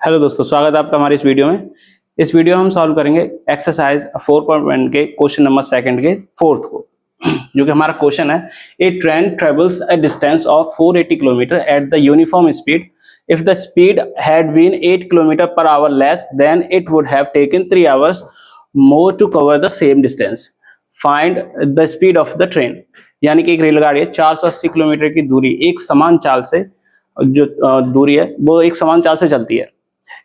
Hello दोस्तों, स्वागत है आपका हमारे इस वीडियो में। इस वीडियो में हम सॉल्व करेंगे एक्सरसाइज 4.1 के क्वेश्चन नंबर सेकंड के फोर्थ को, जो कि हमारा क्वेश्चन है। A train travels a distance of 480 kilometre at the uniform speed. If the speed had been 8 kilometre per hour less than it would have taken 3 hours more to cover the same distance. Find the speed of the train. यानी कि एक रेलगाड़ी है, 480 kilometre की दूरी एक समान चाल से, जो दूरी है वो एक समान चाल से चलती है।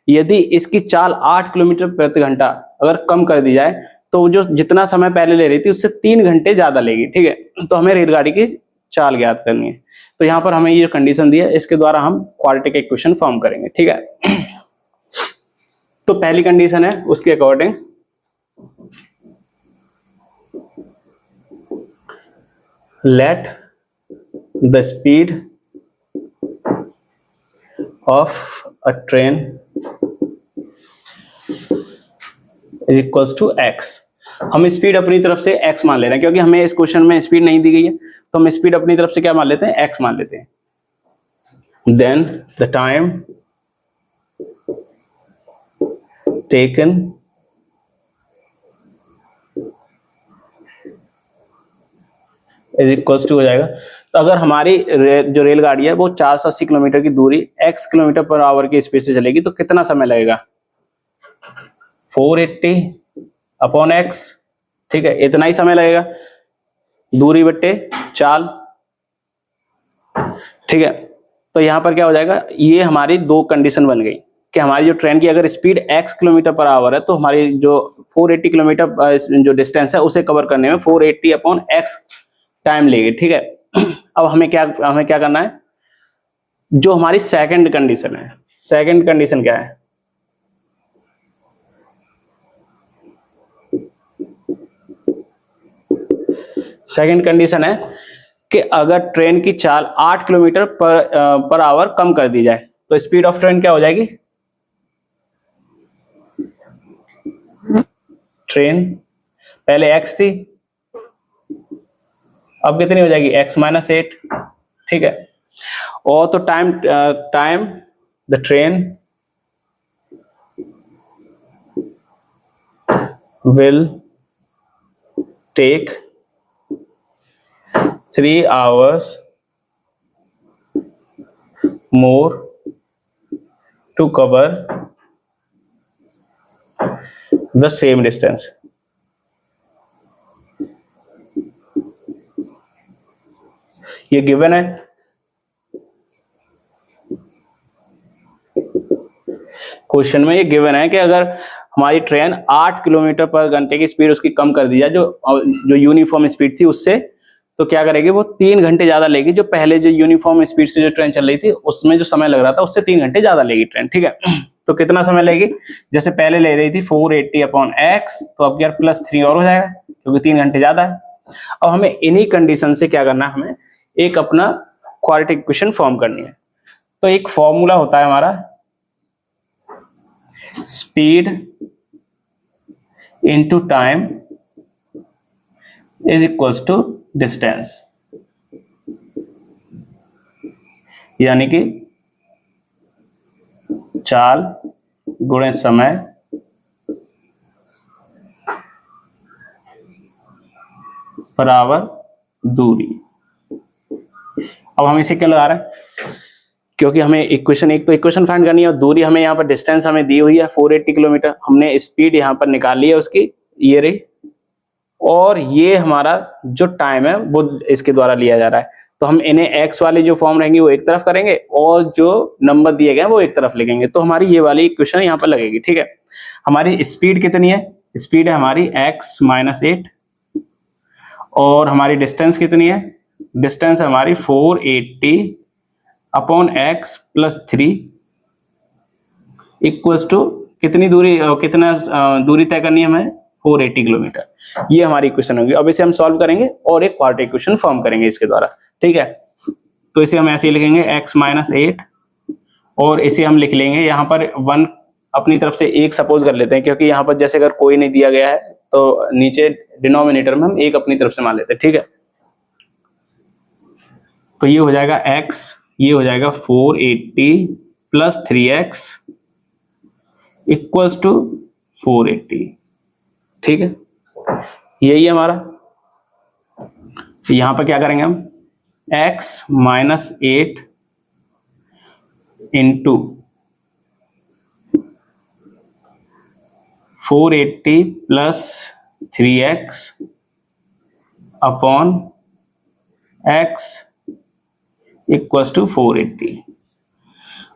यदि इसकी चाल 8 किलोमीटर प्रति घंटा अगर कम कर दी जाए तो जो जितना समय पहले ले रही थी उससे 3 घंटे ज्यादा लेगी। ठीक है, तो हमें रेलगाड़ी की चाल ज्ञात करनी है। तो यहाँ पर हमें ये कंडीशन दी है, इसके द्वारा हम क्वाड्रेटिक इक्वेशन फॉर्म करेंगे। ठीक है, तो पहली कंडीशन है उसके according let the speed of a train is equals to x. हम स्पीड अपनी तरफ से x मान ले रहे हैं, क्योंकि हमें इस क्वेश्चन में स्पीड नहीं दी गई है, तो हम स्पीड अपनी तरफ से क्या मान लेते हैं, x मान लेते हैं। Then the time taken is equals to हो जाएगा। तो अगर हमारी जो रेलगाड़ी है वो 480 किलोमीटर की दूरी x किलोमीटर पर आवर की स्पीड से चलेगी, तो कितना समय लगेगा, 480 अपॉन x। ठीक है, इतना ही समय लगेगा, दूरी बट्टे चाल। ठीक है, तो यहां पर क्या हो जाएगा, ये हमारी दो कंडीशन बन गई कि हमारी जो ट्रेन की अगर speed x kilometre per our है तो हमारी जो 480 किलोमीटर जो डिस्टेंस है उसे कवर करने में 480 अपॉन x टाइम लेगी। ठीक है, अब हमें क्या करना है, जो हमारी सेकंड कंडीशन है, सेकंड कंडीशन क्या है, सेकंड कंडीशन है कि अगर ट्रेन की चाल 8 किलोमीटर पर आवर कम कर दी जाए तो स्पीड ऑफ ट्रेन क्या हो जाएगी, ट्रेन पहले x थी, अब कितनी हो जाएगी, x माइनस 8। ठीक है, और तो time the train will take 3 hours more to cover the same distance। ये गिवन है। क्वेश्चन में ये गिवन है कि अगर हमारी ट्रेन 8 किलोमीटर पर घंटे की स्पीड उसकी कम कर दी जाए, जो यूनिफॉर्म स्पीड थी उससे, तो क्या करेगी, वो 3 घंटे ज्यादा लेगी। जो पहले जो यूनिफॉर्म स्पीड से जो ट्रेन चल रही थी उसमें जो समय लग रहा था उससे 3 घंटे ज्यादा लेगी ट्रेन। ठीक है, तो कितना समय लेगी, जैसे पहले ले रही थी 480 अपॉन एक्स, तो अब यार +3 और हो जाएगा क्योंकि 3 घंटे ज्यादा है। अब हमें इन्हीं कंडीशन से क्या करना है, हमें एक अपना क्वाड्रेटिक इक्वेशन फॉर्म करनी है। तो एक फॉर्मूला होता है हमारा, speed into time is equals to distance. यानी कि चाल गुणे समय बराबर दूरी। अब हम इसे क्यों लगा रहे हैं, क्योंकि हमें इक्वेशन एक तो इक्वेशन फाइंड करनी है और दूरी हमें यहाँ पर डिस्टेंस हमें दी हुई है 480 किलोमीटर, हमने स्पीड यहाँ पर निकाल ली है उसकी, ये रही, और ये हमारा जो टाइम है वो इसके द्वारा लिया जा रहा है। तो हम इन्हें एक्स वाली जो फॉर्म रहेंगी वो एक तरफ करेंगे और जो नंबर दिए गए वो एक तरफ लिखेंगे, तो हमारी ये वाली इक्वेशन यहाँ पर लगेगी। ठीक है, हमारी स्पीड कितनी है, स्पीड है हमारी x माइनस 8, और हमारी डिस्टेंस कितनी है, डिस्टेंस है हमारी 480 upon x plus 3 equals to कितनी दूरी, कितना दूरी तय करनी है हमें, 480 किलोमीटर। ये हमारी इक्वेशन होगी। अब इसे हम सॉल्व करेंगे और एक क्वाड्रेटिक इक्वेशन फॉर्म करेंगे इसके द्वारा। ठीक है, तो इसे हम ऐसे ही लिखेंगे x माइनस 8, और इसे हम लिख लेंगे यहाँ पर 1 अपनी तरफ से 1 सपोज कर लेते हैं, क्योंकि यहाँ पर जैसे अगर कोई नहीं दिया गया है तो नीचे डिनोमिनेटर में हम 1 अपनी तरफ से मान लेते हैं। ठीक है, तो ये हो जाएगा x, ये हो जाएगा 480 प्लस 3x इक्वल्स टू 480। ठीक है, यही है हमारा। यहां पर क्या करेंगे हम, x minus 8 into 480 plus 3x upon x equals to 480।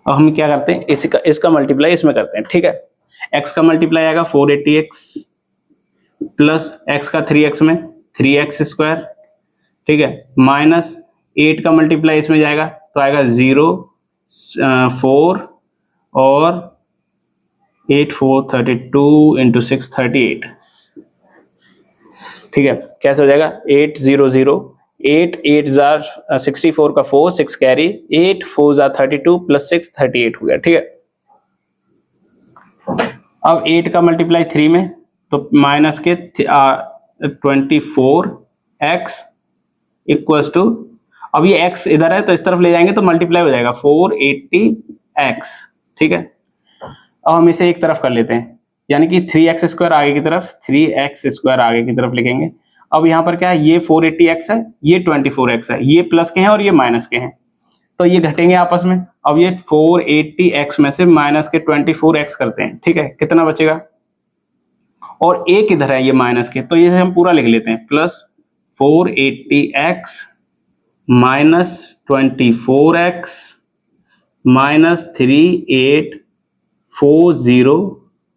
अब हम क्या करते हैं, इसका मल्टीप्लाई इसमें करते हैं। ठीक है, x का मल्टीप्लाई आएगा 480x प्लस x का 3x में 3x स्क्वायर। ठीक है, माइनस 8 का मल्टीप्लाई इसमें जाएगा तो आएगा 0 4 और 8 4 32 इंटू 6 38। ठीक है, कैसे हो जाएगा, 8 0 0 8 8 जार 64 का 4 6 कैरी 8 4 जार 32 प्लस 6 38 हो गया। ठीक है, अब 8 का मल्टीप्लाई 3 में तो माइनस के 24x इक्वल्स टू, अब ये x इधर है तो इस तरफ ले जाएंगे तो मल्टीप्लाई हो जाएगा 480x। ठीक है, अब हम इसे एक तरफ कर लेते हैं, यानी कि 3x स्क्वायर आगे की तरफ 3x स्क्वायर आगे की तरफ लिखेंगे। अब यहाँ पर क्या है, ये 480x है, ये 24x है, ये प्लस के हैं और ये माइनस के हैं, तो ये घटेंगे आपस में। अब ये 480x में से माइनस के 24x करते हैं। ठीक है, कितना बचेगा, और एक इधर है ये माइनस के, तो ये हम पूरा लिख लेते हैं, plus 480x minus 24x minus 3840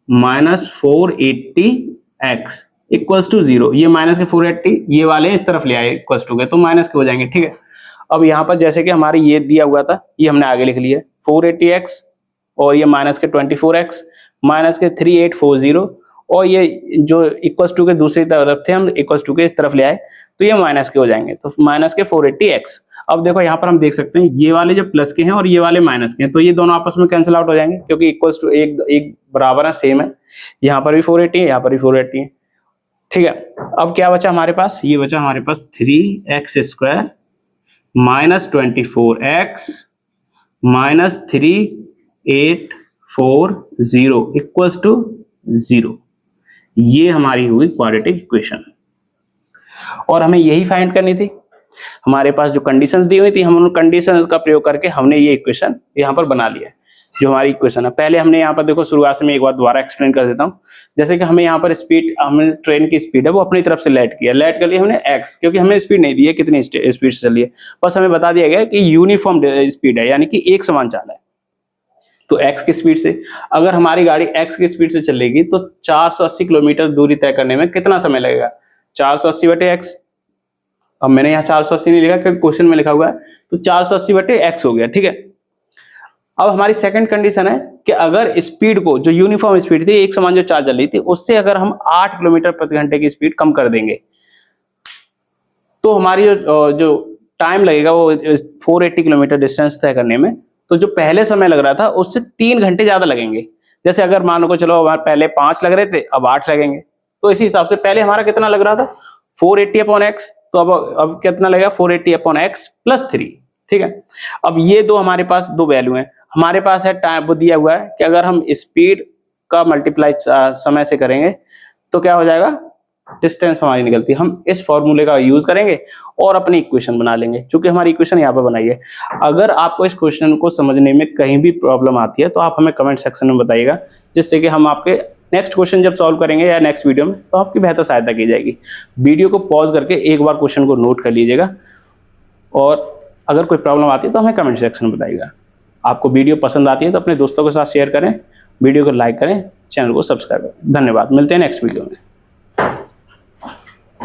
minus 480x equals to 0। ये माइनस के 480 ये वाले इस तरफ ले आए इक्वल्स टू गए तो माइनस के हो जाएंगे। ठीक है, अब यहाँ पर जैसे कि हमारे ये दिया हुआ था ये हमने आगे लिख लिया 480x और ये माइनस के 24x माइनस के 3840 और ये जो इक्वल्स टू के दूसरी तरफ थे हम इक्वल्स टू के इस तरफ ले आए तो ये माइनस के हो जाएंगे, तो माइनस के 480x। अब देखो यहाँ पर हम देख सकते हैं ये वाले जो प्लस के हैं और ये वाले माइनस के हैं, तो ये दोनों आपस में कैंसिल आउट हो जाएंगे क्योंकि इक्वल्स टू एक बराबर है, सेम है। यहाँ पर भी 480 है, यहाँ पर भी 480 है। ठीक है, अब क्या बचा हमारे पास, ये बचा हमारे पास 3x square minus 24x minus 3840 equals to 0। ये हमारी हुई क्वाड्रेटिक इक्वेशन और हमें यही फाइंड करनी थी। हमारे पास जो कंडीशंस दी हुई थी हम उन कंडीशंस का प्रयोग करके हमने ये इक्वेशन यहाँ पर बना लिया है, जो हमारी इक्वेशन है। पहले हमने यहाँ पर देखो शुरुआत से मैं एक बार दोबारा एक्सप्लेन कर देता हूँ। जैसे कि हमें यहाँ पर स्पीड, हमने ट्रेन की स्पीड है वो अपनी तरफ से लेट किया, लेट कर लिया हमने x, क्योंकि हमें स्पीड नहीं दी है कितनी स्पीड से चली है, बस हमें बता दिया गया कि यूनिफॉर्म स्पीड है, यानी कि एक समान चाल है। तो x की स्पीड से अगर हमारी गाड़ी x की स्पीड से चलेगी तो 480 किलोमीटर दूरी तय करने में कितना समय लगेगा, 480 बटे x। अब मैंने यहाँ 480 नहीं लिखा क्योंकि क्वेश्चन में लिखा हुआ है, तो 480 बटे x हो गया। ठीक है, अब हमारी सेकंड कंडीशन है कि अगर स्पीड को, जो यूनिफॉर्म स्पीड थी एक समान जो चाल चल रही थी, उससे अगर हम 8 किलोमीटर प्रति घंटे की स्पीड कम कर देंगे तो हमारी जो टाइम लगेगा वो 480 किलोमीटर डिस्टेंस तय करने में, तो जो पहले समय लग रहा था उससे 3 घंटे ज्यादा लगेंगे। जैसे अगर मान को चलो हमारे पहले 5 लग रहे थे अब 8 लगेंगे, तो इसी हिसाब से पहले हमारा कितना लग रहा था 480 अपॉन एक्स, तो अब कितना लगेगा 480 अपॉन एक्स प्लस 3। ठीक है, अब ये दो हमारे पास दो वैल्यू हैं। हमारे पास है टाइम, वो दिया हुआ है कि अगर हम स्पीड का मल्टीप्लाई समय से करेंगे तो क्या हो जाएगा, डिस्टेंस हमारी निकलती है। हम इस फॉर्मूले का यूज करेंगे और अपनी इक्वेशन बना लेंगे, क्योंकि हमारी इक्वेशन यहाँ पर बनाई है। अगर आपको इस क्वेश्चन को समझने में कहीं भी प्रॉब्लम आती है तो आप हमें कमेंट सेक्शन में बताइएगा, जिससे कि हम आपके नेक्स्ट क्वेश्चन जब सॉल्व करेंगे या नेक्स्ट वीडियो में तो आपकी बेहतर सहायता की जाएगी। वीडियो को पॉज करके एक बार क्वेश्चन को नोट कर लीजिएगा और अगर कोई प्रॉब्लम आती है तो हमें कमेंट सेक्शन में बताइएगा। आपको वीडियो पसंद आती है तो अपने दोस्तों के साथ शेयर करें, वीडियो को लाइक करें, चैनल को सब्सक्राइब करें। धन्यवाद, मिलते हैं नेक्स्ट वीडियो में।